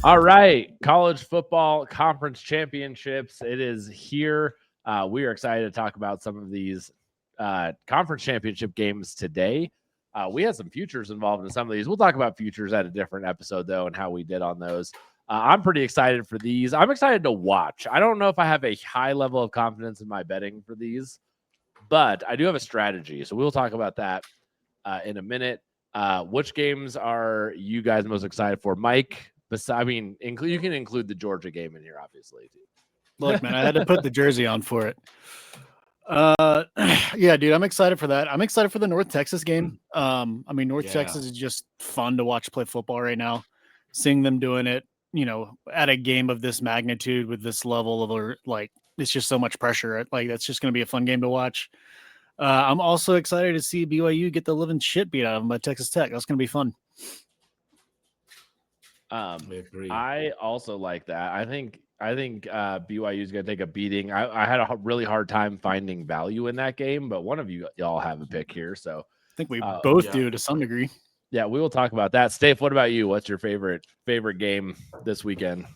All right, college football conference championships. It is here. We are excited to talk about some of these conference championship games today. We had some futures involved in some of these. We'll talk about futures at a different episode, though, and how we did on those. I'm pretty excited for these. I'm excited to watch. I don't know if I have a high level of confidence in my betting for these, but I do have a strategy. So we'll talk about that in a minute. Which games are you guys most excited for, Mike? I mean, you can include the Georgia game in here, obviously. Look, man, I had to put the jersey on for it. Yeah, dude, I'm excited for that. I'm excited for the North Texas game. I mean, North Texas is just fun to watch play football right now. Seeing them doing it, at a game of this magnitude with this level of it's just so much pressure. Like, that's just going to be a fun game to watch. I'm also excited to see BYU get the living shit beat out of them by Texas Tech. That's going to be fun. I also like that. I think BYU is going to take a beating. I had a really hard time finding value in that game, but one of y'all have a pick here, so I think we both do to some degree. Yeah, we will talk about that. Steve, what about you? What's your favorite game this weekend?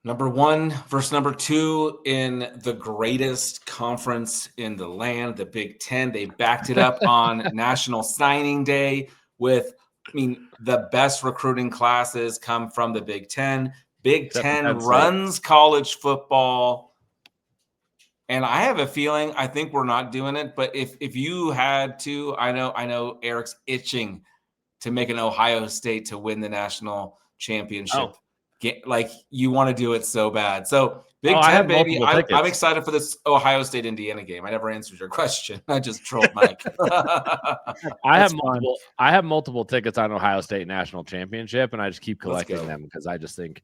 Number 1 versus number 2 in the greatest conference in the land, the Big Ten. They backed it up on National Signing Day with, the best recruiting classes come from the Big Ten. Big Ten runs college football. And I have a feeling, I think we're not doing it, but if you had to, I know Eric's itching to make an Ohio State to win the national championship. Like, you want to do it so bad. So Big Ten, baby. I'm excited for this Ohio State Indiana game. I never answered your question. I just trolled Mike. I have multiple tickets on Ohio State national championship, and I just keep collecting them because I just think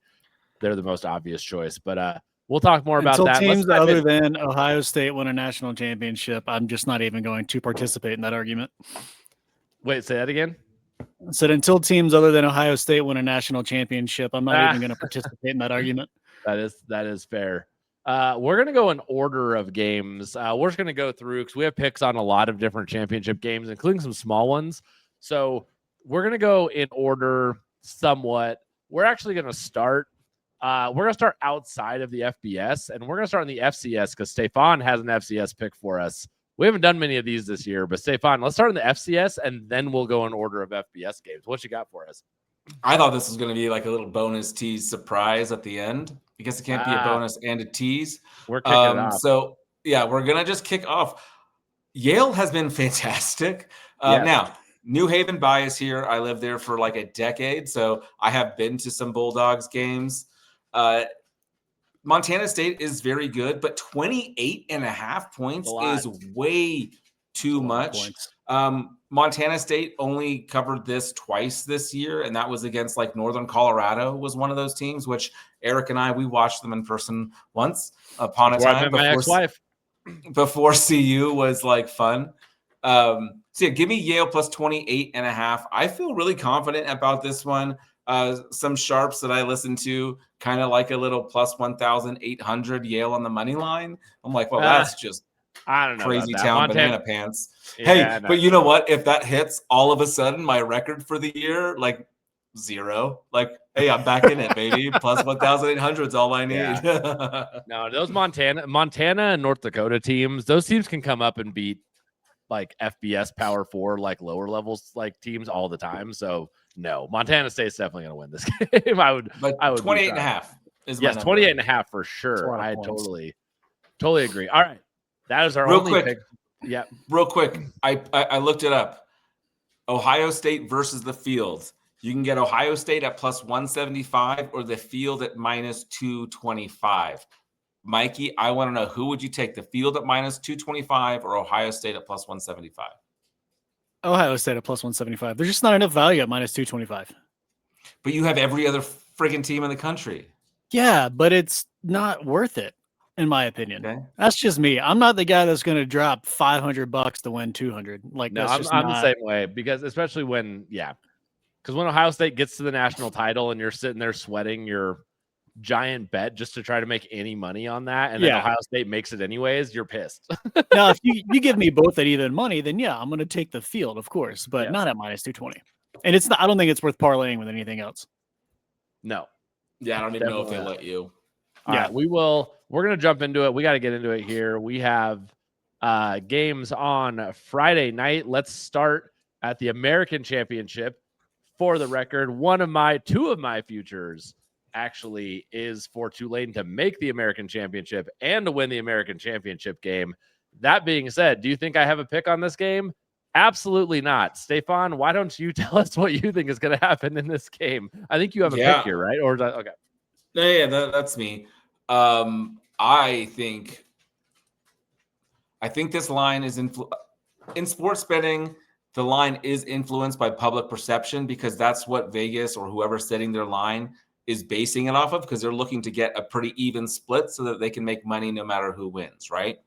they're the most obvious choice. But we'll talk more about that. Teams other than Ohio State win a national championship, I'm just not even going to participate in that argument. Wait, say that again. I said until teams other than Ohio State win a national championship, I'm not even going to participate in that argument. That is fair. We're going to go in order of games. We're just going to go through because we have picks on a lot of different championship games, including some small ones. So we're going to go in order somewhat. We're actually going to start. We're going to start outside of the FBS, and we're going to start in the FCS because Stefan has an FCS pick for us. We haven't done many of these this year, but Stefan, let's start in the FCS, and then we'll go in order of FBS games. What you got for us? I thought this was going to be like a little bonus tease surprise at the end because it can't be a bonus and a tease. We're kicking it off. So, yeah, we're going to just kick off. Yale has been fantastic. Now, New Haven bias here. I lived there for like a decade, so I have been to some Bulldogs games. Montana State is very good, but 28.5 points is way too much. Montana State only covered this twice this year, and that was against like Northern Colorado was one of those teams, which Eric and we watched them in person once upon a time before CU was like fun. So yeah, give me Yale plus 28.5. I feel really confident about this one. Some sharps that I listen to kind of like a little plus 1,800 Yale on the money line. I'm like, well, that's just I don't know crazy town banana pants. Yeah, but you know what? If that hits, all of a sudden my record for the year, like 0. Like, hey, I'm back in it, baby. Plus 1,800 is all I need. Yeah. No, those Montana and North Dakota teams, those teams can come up and beat like FBS Power 4, like lower levels, like teams all the time. So no, Montana State's definitely going to win this game. I would 28.5 is my number. 28.5 for sure. I totally agree. All right. That is our only pick. Yeah. Real quick. I looked it up. Ohio State versus the field. You can get Ohio State at plus 175 or the field at minus 225. Mikey, I want to know, who would you take, the field at minus 225 or Ohio State at plus 175? Ohio State at plus 175. There's just not enough value at minus 225. But you have every other friggin' team in the country. Yeah, but it's not worth it, in my opinion. Okay. That's just me. I'm not the guy that's going to drop $500 to win 200. Like, no, I'm the same way, because especially when Ohio State gets to the national title and you're sitting there sweating your giant bet just to try to make any money on that, and then Ohio State makes it anyways, you're pissed. Now, if you give me both at even money, then yeah, I'm going to take the field, of course, but not at minus 220. And it's not. I don't think it's worth parlaying with anything else. No, Yeah, I don't even know if Definitely they let you. All right, we're going to jump into it. We got to get into it here. We have games on Friday night. Let's start at the American Championship. For the record, two of my futures actually is for Tulane to make the American Championship and to win the American Championship game. That being said, do you think I have a pick on this game? Absolutely not. Stefan, why don't you tell us what you think is going to happen in this game? I think you have a pick here, right? Or is that okay? Yeah, that's me. I think this line is in sports betting. The line is influenced by public perception because that's what Vegas or whoever's setting their line is basing it off of, because they're looking to get a pretty even split so that they can make money no matter who wins, right?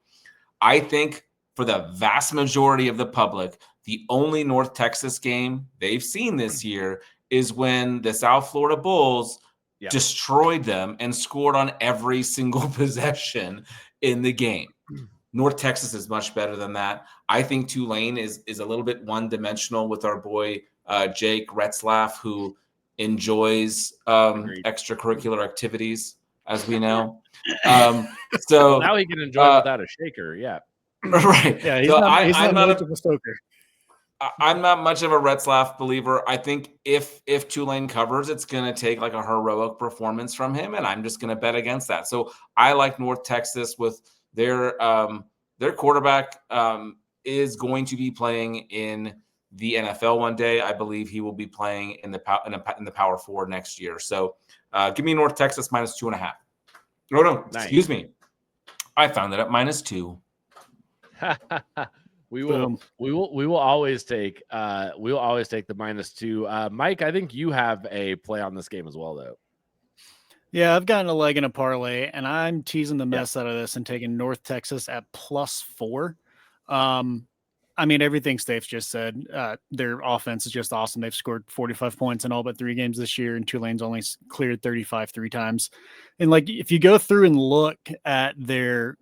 I think for the vast majority of the public, the only North Texas game they've seen this year is when the South Florida Bulls destroyed them and scored on every single possession in the game. North Texas is much better than that. I think Tulane is a little bit one-dimensional with our boy Jake Retzlaff, who enjoys extracurricular activities, as we know. So now he can enjoy without a shaker. Yeah. Right. Yeah, he's not much of a stoker. I'm not much of a Retzlaff believer. I think if Tulane covers, it's going to take like a heroic performance from him, and I'm just going to bet against that. So I like North Texas with their quarterback is going to be playing in the NFL one day. I believe he will be playing in the Power 4 next year. So give me North Texas -2.5. No, nice. Excuse me. I found it at -2. We will always take the -2. Mike, I think you have a play on this game as well, though. Yeah, I've gotten a leg in a parlay, and I'm teasing the mess out of this and taking North Texas at +4. I mean, everything Staph's just said. Their offense is just awesome. They've scored 45 points in all but 3 games this year, and Tulane's only cleared 35 3 times. And like, if you go through and look at their,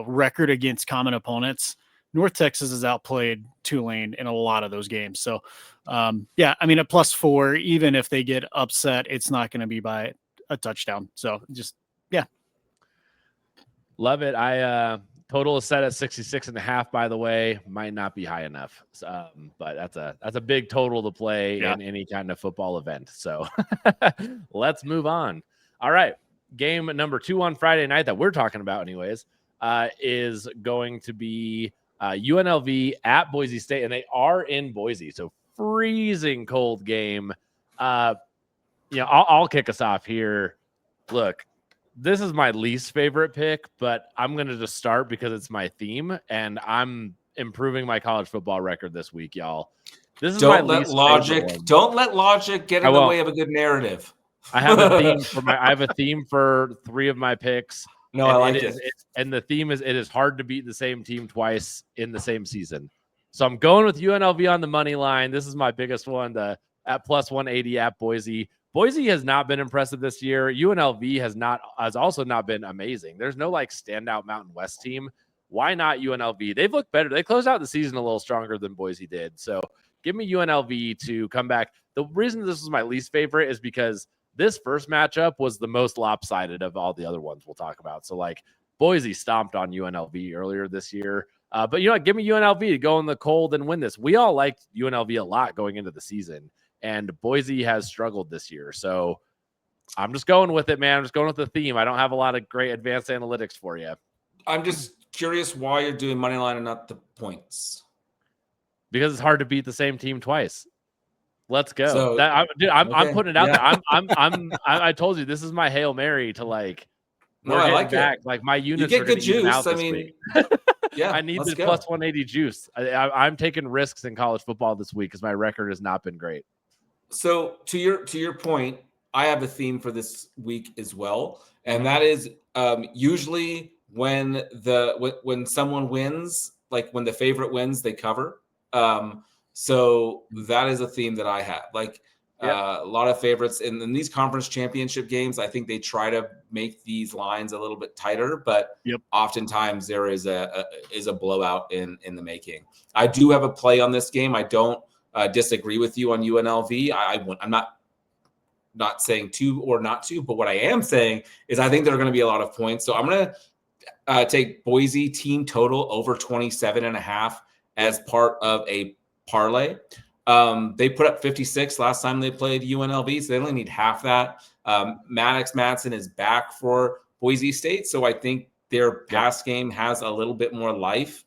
record against common opponents, North Texas has outplayed Tulane in a lot of those games. So, I mean, at +4, even if they get upset, it's not going to be by a touchdown. So just, love it. I total is set at 66.5, by the way. Might not be high enough, but that's a big total to play in any kind of football event. So let's move on. All right, game number 2 on Friday night that we're talking about anyways is going to be UNLV at Boise State, and they are in Boise, so freezing cold game. I'll kick us off here. Look, this is my least favorite pick, but I'm going to just start because it's my theme, and I'm improving my college football record this week, y'all. This is Don't let logic get in the way of a good narrative. I have a theme for 3 of my picks. No, I like it. And the theme is, it is hard to beat the same team twice in the same season. So I'm going with UNLV on the money line. This is my biggest one, at +180 at Boise. Boise has not been impressive this year. UNLV has also not been amazing. There's no standout Mountain West team. Why not UNLV? They've looked better. They closed out the season a little stronger than Boise did. So give me UNLV to come back. The reason this was my least favorite is because this first matchup was the most lopsided of all the other ones we'll talk about. So Boise stomped on UNLV earlier this year. But give me UNLV to go in the cold and win this. We all liked UNLV a lot going into the season, and Boise has struggled this year. So I'm just going with it, man. I'm just going with the theme. I don't have a lot of great advanced analytics for you. I'm just curious why you're doing money line and not the points. Because it's hard to beat the same team twice. Let's go. So, I'm putting it out there. I told you, this is my Hail Mary to No, I like back. Like, my units you get are good juice. I mean, yeah, I need the +180 juice. I'm taking risks in college football this week because my record has not been great. So to your point, I have a theme for this week as well, and that is usually when someone wins, like when the favorite wins, they cover. So that is a theme that I have. A lot of favorites in these conference championship games. I think they try to make these lines a little bit tighter, but oftentimes there is a blowout in the making. I do have a play on this game. I don't disagree with you on UNLV. I'm not not saying to or not to, but what I am saying is I think there are going to be a lot of points. So I'm going to take Boise team total over 27.5 as part of a parlay. They put up 56 last time they played UNLV, so they only need half that. Maddox Madsen is back for Boise State, so I think their pass game has a little bit more life.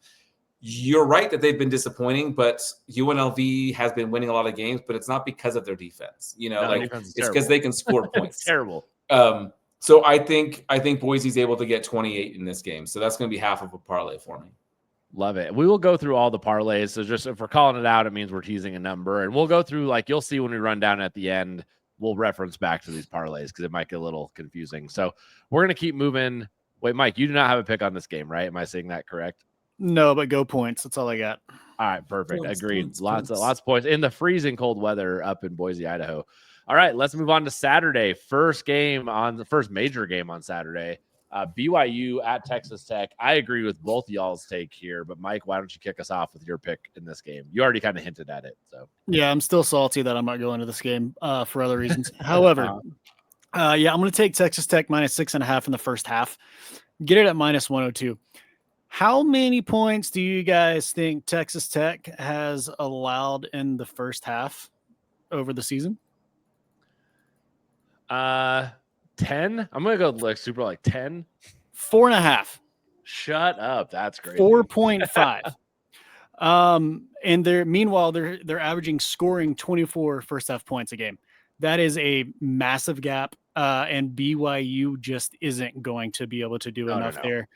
You're right that they've been disappointing, but UNLV has been winning a lot of games, but it's not because of their defense. It's because they can score points. It's terrible. So I think Boise's able to get 28 in this game. So that's going to be half of a parlay for me. Love it. We will go through all the parlays. So just if we're calling it out, it means we're teasing a number. And we'll go through, you'll see when we run down at the end, we'll reference back to these parlays because it might get a little confusing. So we're going to keep moving. Wait, Mike, you do not have a pick on this game, right? Am I saying that correct? No, but go points. That's all I got. All right, perfect. Agreed. Lots of points in the freezing cold weather up in Boise, Idaho. All right, let's move on to Saturday. First major game on Saturday. BYU at Texas Tech. I agree with both y'all's take here, but Mike, why don't you kick us off with your pick in this game? You already kind of hinted at it. So yeah, I'm still salty that I'm not going to this game for other reasons. However, I'm going to take Texas Tech minus 6.5 in the first half. Get it at minus 102. How many points do you guys think Texas Tech has allowed in the first half over the season? 10. I'm gonna go super 10. 4.5. Shut up. That's great. 4.5. And they're averaging scoring 24 first half points a game. That is a massive gap. And BYU just isn't going to be able to do enough there.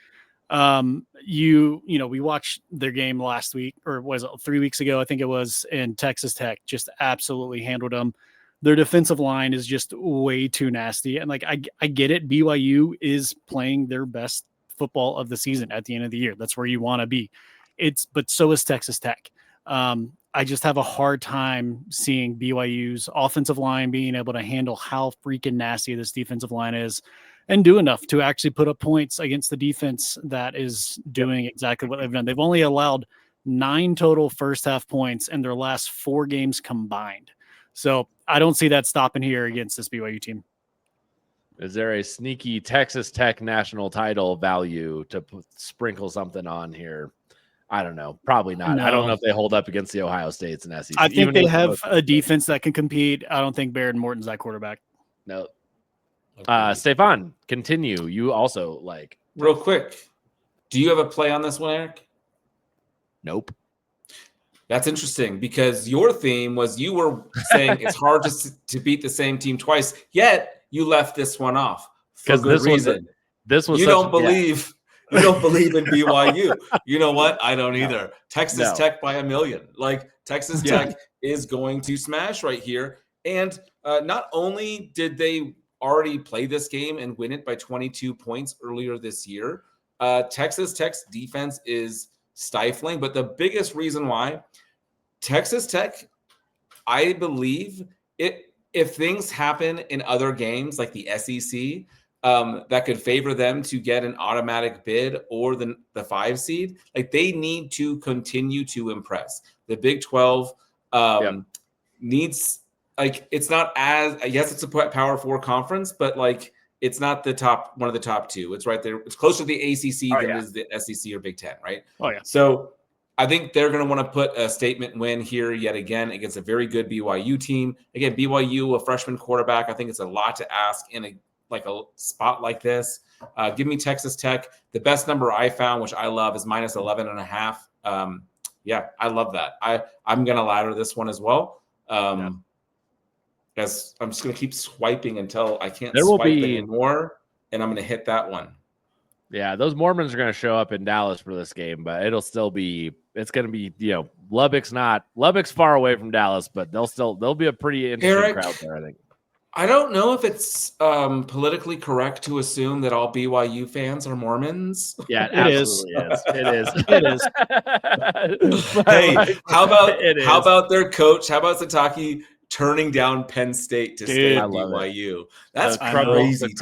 We watched their game last week, or was it 3 weeks ago? I think it was, and Texas Tech just absolutely handled them. Their defensive line is just way too nasty. And I get it. BYU is playing their best football of the season at the end of the year. That's where you want to be. But so is Texas Tech. I just have a hard time seeing BYU's offensive line being able to handle how freaking nasty this defensive line is and do enough to actually put up points against the defense that is doing exactly what they've done. They've only allowed 9 total first half points in their last 4 games combined. So I don't see that stopping here against this BYU team. Is there a sneaky Texas Tech national title value to sprinkle something on here? I don't know. Probably not. No. I don't know if they hold up against the Ohio States and SEC. I think they have a defense that can compete. I don't think Barrett Morton's that quarterback. No. Stefan, continue. You also real quick. Do you have a play on this one, Eric? Nope. That's interesting because your theme was you were saying it's hard to beat the same team twice, yet you left this one off for good reason. You don't believe in BYU. You know what? I don't either. Texas Tech by 1 million. Texas Tech is going to smash right here. And not only did they already play this game and win it by 22 points earlier this year, Texas Tech's defense is stifling. But the biggest reason why Texas Tech, I believe, if things happen in other games like the SEC that could favor them to get an automatic bid or the 5 seed, they need to continue to impress. The Big 12 needs it's not as, yes, it's a Power 4 conference, but it's not one of the top 2. It's right there. It's closer to the ACC than it is the SEC or Big 10, right? Oh yeah. So I think they're going to want to put a statement win here yet again against a very good BYU team. Again, BYU, a freshman quarterback. I think it's a lot to ask in a spot like this. Give me Texas Tech. The best number I found, which I love, is minus 11.5. I love that. I'm going to ladder this one as well. As I'm just going to keep swiping until I can't swipe anymore, and I'm going to hit that one. Yeah, those Mormons are going to show up in Dallas for this game, but it's going to be, Lubbock's far away from Dallas, but they'll be a pretty interesting crowd there, I think. I don't know if it's politically correct to assume that all BYU fans are Mormons. Yeah, it absolutely is. It is. It is. Hey, how about their coach? How about Sataki turning down Penn State to stay at BYU? That's crazy. The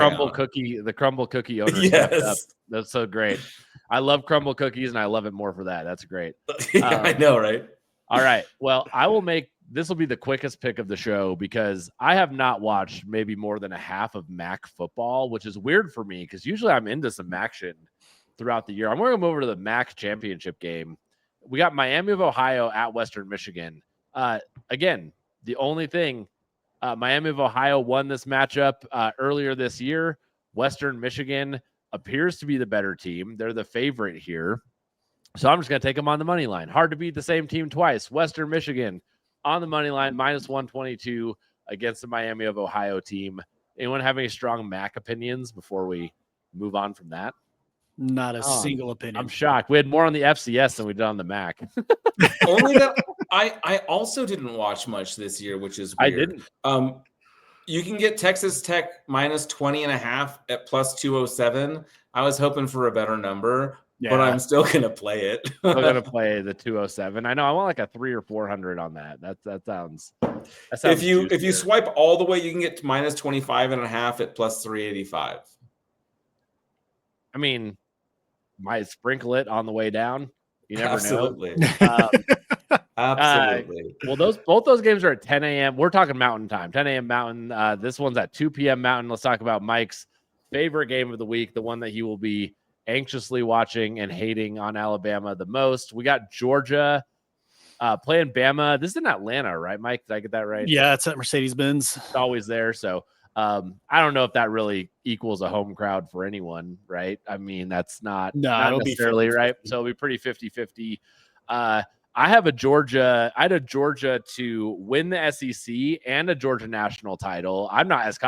crumble cookie owner. Yes. That's so great. I love crumble cookies, and I love it more for that. That's great. I know, right? All right. Well, I will make this will be the quickest pick of the show because I have not watched maybe more than a half of MAC football, which is weird for me because usually I'm into some action throughout the year. I'm going to move over to the MAC championship game. We got Miami of Ohio at Western Michigan. Again, the only thing, Miami of Ohio won this matchup earlier this year. Western Michigan appears to be the better team. They're the favorite here. So I'm just going to take them on the money line. Hard to beat the same team twice. Western Michigan on the money line, minus 122 against the Miami of Ohio team. Anyone have any strong MAC opinions before we move on from that? Not a single opinion. I'm shocked. We had more on the FCS than we did on the MAC. Only that I also didn't watch much this year, which is weird. I didn't. You can get Texas Tech minus 20.5 at plus 207. I was hoping for a better number. Yeah. But I'm still gonna play it. Still gonna play the 207. I know. I want like a 300 or 400 on that. That sounds. If you swipe all the way, you can get to minus 25.5 at plus 385. I mean, might sprinkle it on the way down. You never Absolutely. know. Absolutely. Well, both those games are at 10 a.m. We're talking Mountain time. 10 a.m. Mountain. This one's at 2 p.m. Mountain. Let's talk about Mike's favorite game of the week, the one that he will be anxiously watching and hating on Alabama the most. We got Georgia playing Bama. This is in Atlanta, right, Mike? Did I get that right? Yeah, it's at Mercedes-Benz. It's always there. So I don't know if that really equals a home crowd for anyone, right? I mean, that's not necessarily right. So it'll be pretty 50-50. I had a Georgia to win the SEC and a Georgia national title. I'm not as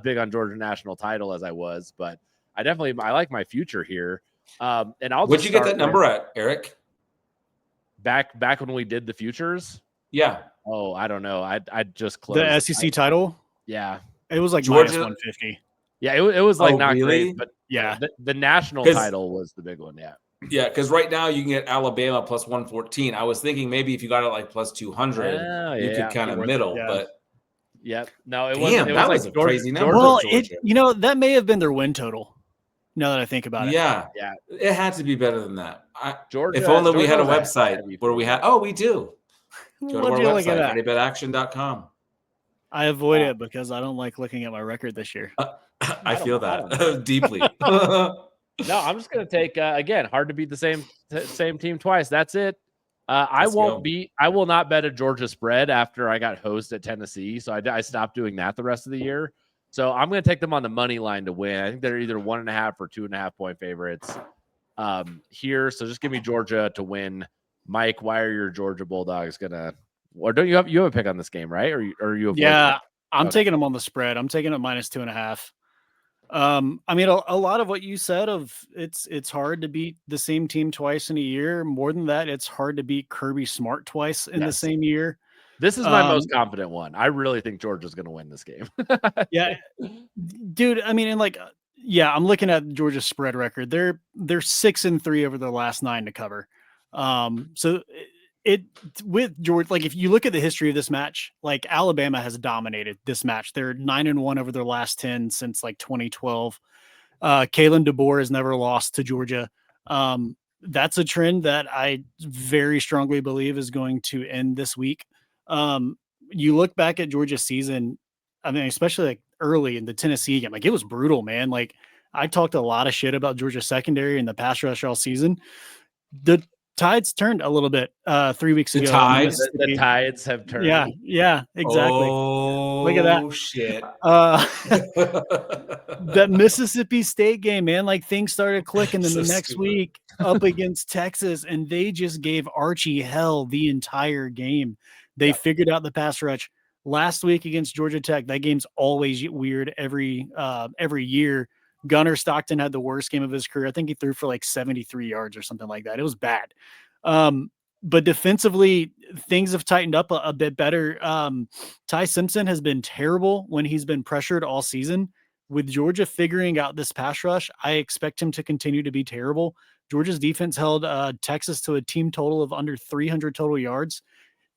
big on Georgia national title as I was, but I like my future here. And What'd you get that number at, Eric? Back when we did the futures? Yeah. Oh, I don't know. I just closed the SEC title. Yeah, it was like Georgia, minus 150. Yeah, it was like not really? great, but yeah, the national title was the big one. Yeah. Yeah, because right now you can get Alabama plus 114. I was thinking maybe if you got it like plus 200, you could kind of middle, but no, it was like a crazy number. Well, that may have been their win total. Now that I think about it, yeah, it had to be better than that. Georgia, if only we had a website where we had. Oh, we do. Go to our website, readybetaction.com. I avoid it because I don't like looking at my record this year. I feel that deeply. No, I'm just going to take again. Hard to beat the same team twice. That's it. I will not bet a Georgia spread after I got hosed at Tennessee, so I stopped doing that the rest of the year. So I'm going to take them on the money line to win. I think they're either 1.5 or 2.5 point favorites here. So just give me Georgia to win. Mike, why are your Georgia Bulldogs gonna? Or don't you have a pick on this game, right? Or you? I'm taking them on the spread. I'm taking it minus 2.5. I mean, a lot of what you said of it's hard to beat the same team twice in a year. More than that, it's hard to beat Kirby Smart twice in the same year. This is my most confident one. I really think Georgia's going to win this game. Yeah, dude. I mean, I'm looking at Georgia's spread record. They're 6-3 over their last 9 to cover. So with Georgia, like if you look at the history of this match, like Alabama has dominated this match. They're 9-1 over their last 10 since like 2012. Kalen DeBoer has never lost to Georgia. That's a trend that I very strongly believe is going to end this week. You look back at Georgia's season, I mean, especially like early in the Tennessee game, like it was brutal, man. Like I talked a lot of shit about Georgia secondary and the pass rush all season. The tides turned a little bit 3 weeks ago. The tides have turned. Yeah, exactly. Oh, look at that shit. That Mississippi State game, man, like things started clicking. Then the next week up against Texas, and they just gave Archie hell the entire game. They figured out the pass rush. Last week against Georgia Tech, that game's always weird every year. Gunnar Stockton had the worst game of his career. I think he threw for like 73 yards or something like that. It was bad. But defensively, things have tightened up a bit better. Ty Simpson has been terrible when he's been pressured all season. With Georgia figuring out this pass rush, I expect him to continue to be terrible. Georgia's defense held Texas to a team total of under 300 total yards.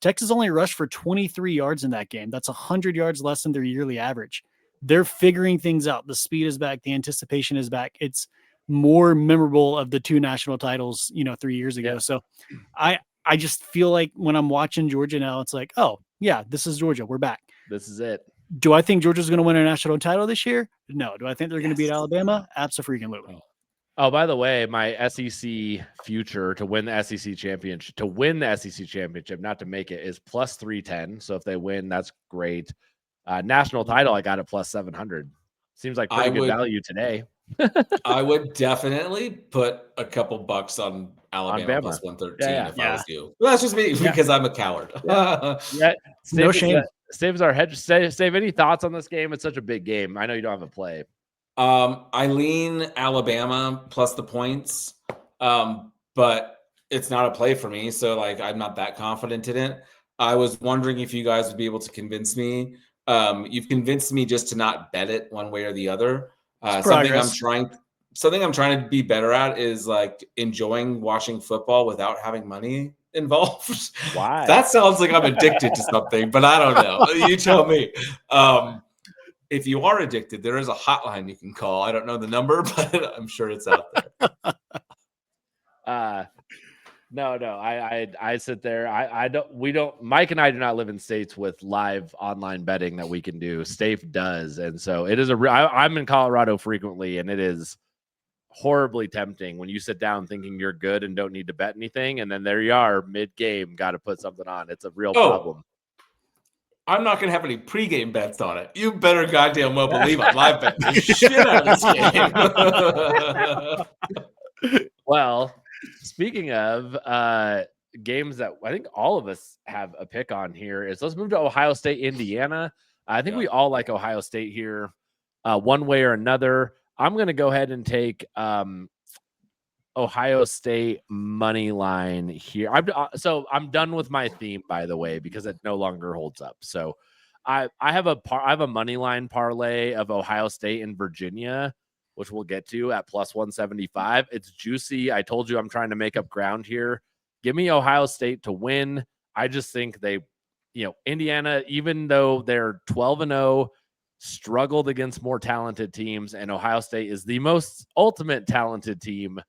Texas only rushed for 23 yards in that game. That's 100 yards less than their yearly average. They're figuring things out. The speed is back. The anticipation is back. It's more memorable of the 2 national titles, 3 years ago. So I just feel like when I'm watching Georgia now, it's like, oh yeah, this is Georgia. We're back. This is it. Do I think Georgia's going to win a national title this year? No. Do I think they're going to beat Alabama? Absolutely. Oh, by the way, my SEC future to win the SEC championship, not to make it, is plus 310. So if they win, that's great. National title, I got it plus 700. Seems like pretty good value today. I would definitely put a couple bucks on Alabama plus 113 if I was you. Well, that's just me because I'm a coward. No shame. Saves our head. Save any thoughts on this game? It's such a big game. I know you don't have a play. I lean Alabama plus the points, but it's not a play for me. So like, I'm not that confident in it. I was wondering if you guys would be able to convince me. You've convinced me just to not bet it one way or the other. Something I'm trying to be better at is like enjoying watching football without having money involved. Why? That sounds like I'm addicted to something, but I don't know. You tell me. If you are addicted, there is a hotline you can call. I don't know the number, but I'm sure it's out there. No. I sit there. Mike and I do not live in states with live online betting that we can do. Stafe does. And so it is I'm in Colorado frequently, and it is horribly tempting when you sit down thinking you're good and don't need to bet anything. And then there you are mid-game, got to put something on. It's a real problem. I'm not going to have any pregame bets on it. You better goddamn well believe I'm live betting the shit out of this game. Well, speaking of games that I think all of us have a pick on here, let's move to Ohio State, Indiana. I think we all like Ohio State here one way or another. I'm going to go ahead and take Ohio State money line here. I'm done with my theme, by the way, because it no longer holds up. So I have a money line parlay of Ohio State and Virginia, which we'll get to at plus 175. It's juicy. I told you I'm trying to make up ground here. Give me Ohio State to win. I just think Indiana, even though they're 12-0, struggled against more talented teams, and Ohio State is the most ultimate talented team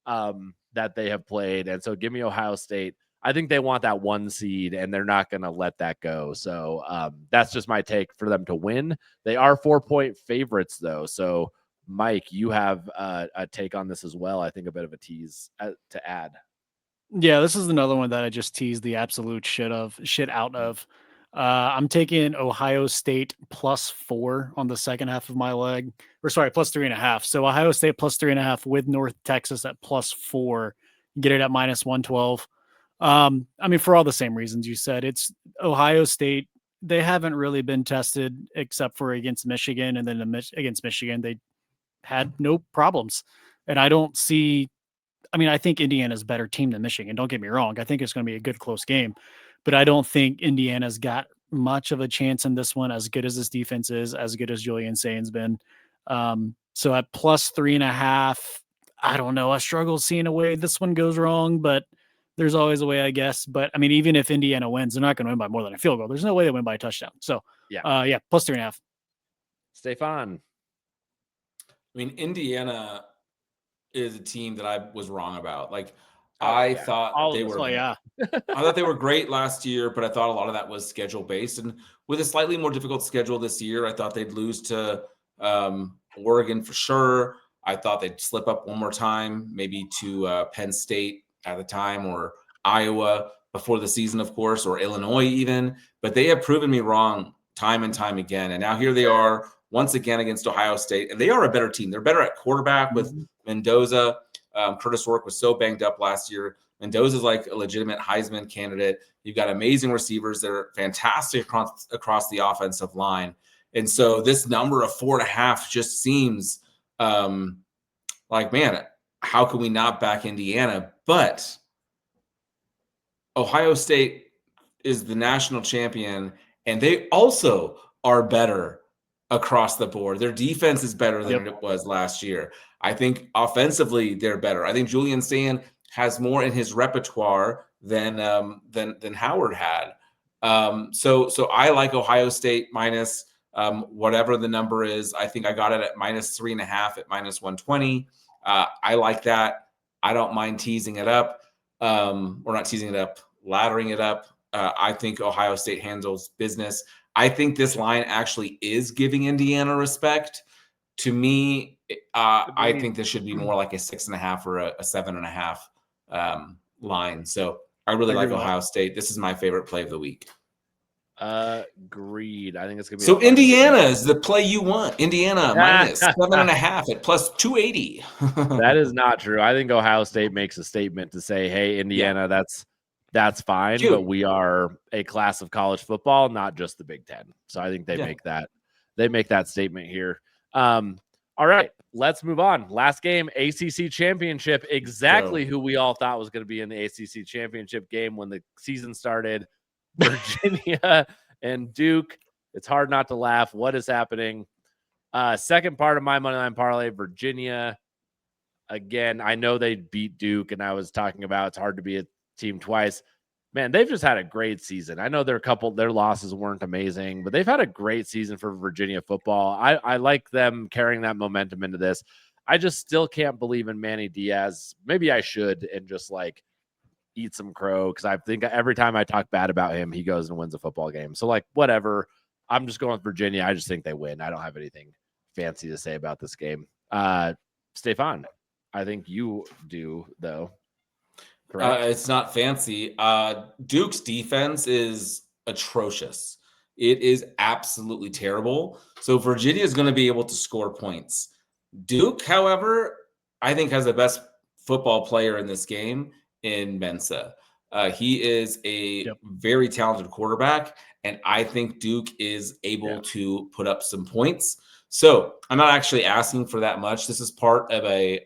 that they have played. And so give me Ohio State. I think they want that 1 seed, and they're not going to let that go. So that's just my take for them to win. They are 4-point favorites, though. So, Mike, you have a take on this as well. I think a bit of a tease to add. Yeah, this is another one that I just teased the absolute shit out of. I'm taking Ohio State plus 4 on the second half of my leg. Plus 3.5. So Ohio State plus 3.5 with North Texas at plus 4. Get it at minus 112. For all the same reasons you said. It's Ohio State. They haven't really been tested except for against Michigan, and then against Michigan they had no problems. And I think Indiana's a better team than Michigan. Don't get me wrong. I think it's going to be a good close game. But I don't think Indiana's got much of a chance in this one, as good as this defense is, as good as Julian Sain's been. So at plus 3.5, I don't know. I struggle seeing a way this one goes wrong, but there's always a way, I guess. But, even if Indiana wins, they're not going to win by more than a field goal. There's no way they win by a touchdown. So, plus 3.5. Stefan. Indiana is a team that I was wrong about. I thought they were I thought they were great last year, but I thought a lot of that was schedule based. And with a slightly more difficult schedule this year, I thought they'd lose to Oregon for sure. I thought they'd slip up one more time, maybe to Penn State at the time, or Iowa before the season, of course, or Illinois even. But they have proven me wrong time and time again. And now here they are once again against Ohio State, and they are a better team. They're better at quarterback with Mendoza. Curtis Rourke was so banged up last year. Mendoza's like a legitimate Heisman candidate. You've got amazing receivers that are fantastic across the offensive line. And so this number of 4.5 just seems like, man, how can we not back Indiana? But Ohio State is the national champion, and they also are better across the board. Their defense is better than it was last year. I think offensively they're better. I think Julian Sain has more in his repertoire than Howard had. So I like Ohio State minus whatever the number is. I think I got it at minus 3.5 at minus 120. I like that. I don't mind teasing it up. Or not teasing it up, laddering it up. I think Ohio State handles business. I think this line actually is giving Indiana respect. To me, I think this should be more like a 6.5 or a 7.5 line. So I really like Ohio State. This is my favorite play of the week. Agreed. I think it's gonna be so. Indiana is the play you want. Indiana minus 7.5 at plus 280. That is not true. I think Ohio State makes a statement to say, "Hey, Indiana, that's fine, Cute. But we are a class of college football, not just the Big Ten." So I think they make that statement here. All right, let's move on. Last game, ACC championship. Exactly who we all thought was going to be in the ACC championship game when the season started. Virginia and Duke. It's hard not to laugh. What is happening? Second part of my moneyline parlay, Virginia. Again, I know they beat Duke, and I was talking about it's hard to be a team twice. Man, they've just had a great season. I know their losses weren't amazing, but they've had a great season for Virginia football. I like them carrying that momentum into this. I just still can't believe in Manny Diaz. Maybe I should and just like eat some crow, because I think every time I talk bad about him, he goes and wins a football game. So like, whatever. I'm just going with Virginia. I just think they win. I don't have anything fancy to say about this game. Stefan, I think you do though. Correct? It's not fancy. Duke's defense is atrocious. It is absolutely terrible. So Virginia is going to be able to score points. Duke, however, I think has the best football player in this game in Mensa. He is a very talented quarterback, and I think Duke is able to put up some points. So I'm not actually asking for that much. This is part of a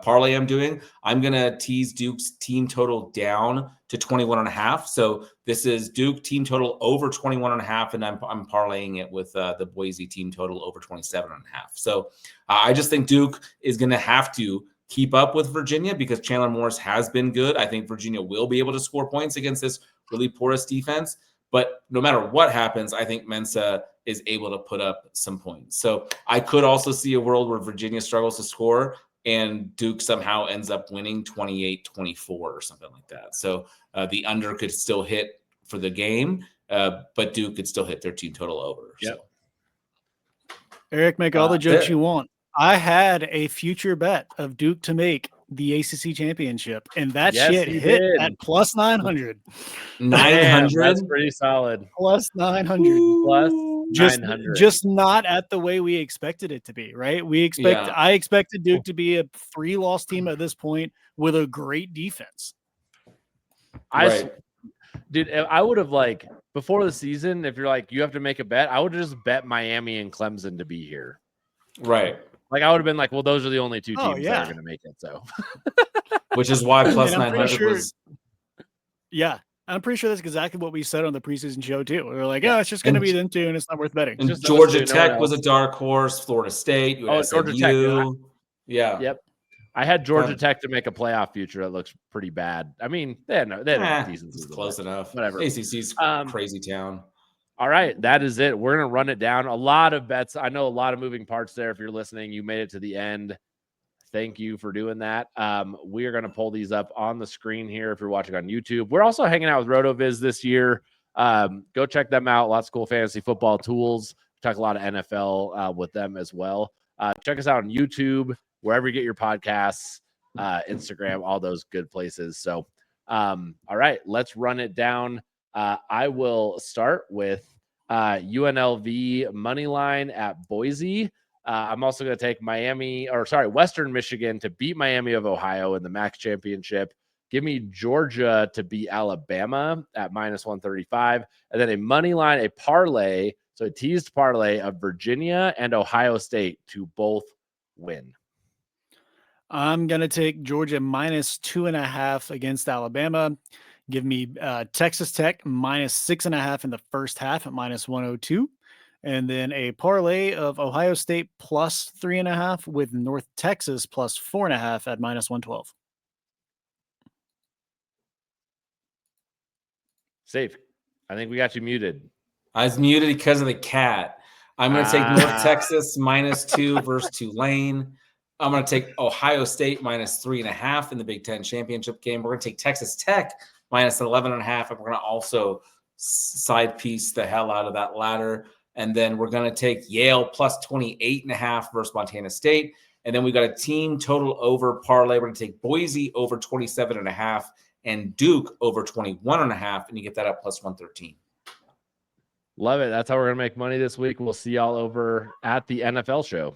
parlay I'm doing. I'm going to tease Duke's team total down to 21.5. So this is Duke team total over 21.5, and I'm parlaying it with the Boise team total over 27.5. So I just think Duke is going to have to keep up with Virginia because Chandler Morris has been good. I think Virginia will be able to score points against this really porous defense. But no matter what happens, I think Mensa is able to put up some points. So I could also see a world where Virginia struggles to score and Duke somehow ends up winning 28-24 or something like that. So the under could still hit for the game, but Duke could still hit their team total over. Yep. So. Eric, make all the jokes you want. I had a future bet of Duke to make the ACC championship, and that shit hit at plus 900. 900? That's pretty solid. Plus 900. Plus 900. Just not at the way we expected it to be, right? I expected Duke to be a 3-loss team at this point with a great defense. Dude, I would have before the season, if you're you have to make a bet, I would have just bet Miami and Clemson to be here. Right. I would have been well, those are the only two teams that are going to make it. So, which is why plus 900 was. Yeah, I'm pretty sure that's exactly what we said on the preseason show too. We were it's just going to be them two, and it's not worth betting. And Georgia Tech was a dark horse. Florida State. Georgia Tech. Yeah. Yep. I had Georgia Tech to make a playoff future. That looks pretty bad. I mean, they had a decent season. Close enough. Whatever. ACC's crazy town. All right, that is it. We're going to run it down. A lot of bets. I know a lot of moving parts there. If you're listening, you made it to the end. Thank you for doing that. We are going to pull these up on the screen here if you're watching on YouTube. We're also hanging out with RotoViz this year. Go check them out. Lots of cool fantasy football tools. Talk a lot of NFL with them as well. Check us out on YouTube, wherever you get your podcasts, Instagram, all those good places. So, all right, let's run it down. I will start with UNLV money line at Boise. I'm also going to take Western Michigan to beat Miami of Ohio in the MAC championship. Give me Georgia to beat Alabama at minus 135. And then a money line, a parlay, so a teased parlay of Virginia and Ohio State to both win. I'm going to take Georgia minus 2.5 against Alabama. Give me Texas Tech minus 6.5 in the first half at minus 102. And then a parlay of Ohio State plus 3.5 with North Texas plus 4.5 at minus 112. Safe. I think we got you muted. I was muted because of the cat. I'm going to take North Texas minus 2 versus Tulane. I'm going to take Ohio State minus 3.5 in the Big Ten championship game. We're going to take Texas Tech minus 11.5. And we're going to also side piece the hell out of that ladder. And then we're going to take Yale plus 28.5 versus Montana State. And then we got a team total over parlay. We're going to take Boise over 27.5 and Duke over 21.5. And you get that at plus 113. Love it. That's how we're going to make money this week. We'll see y'all over at the NFL show.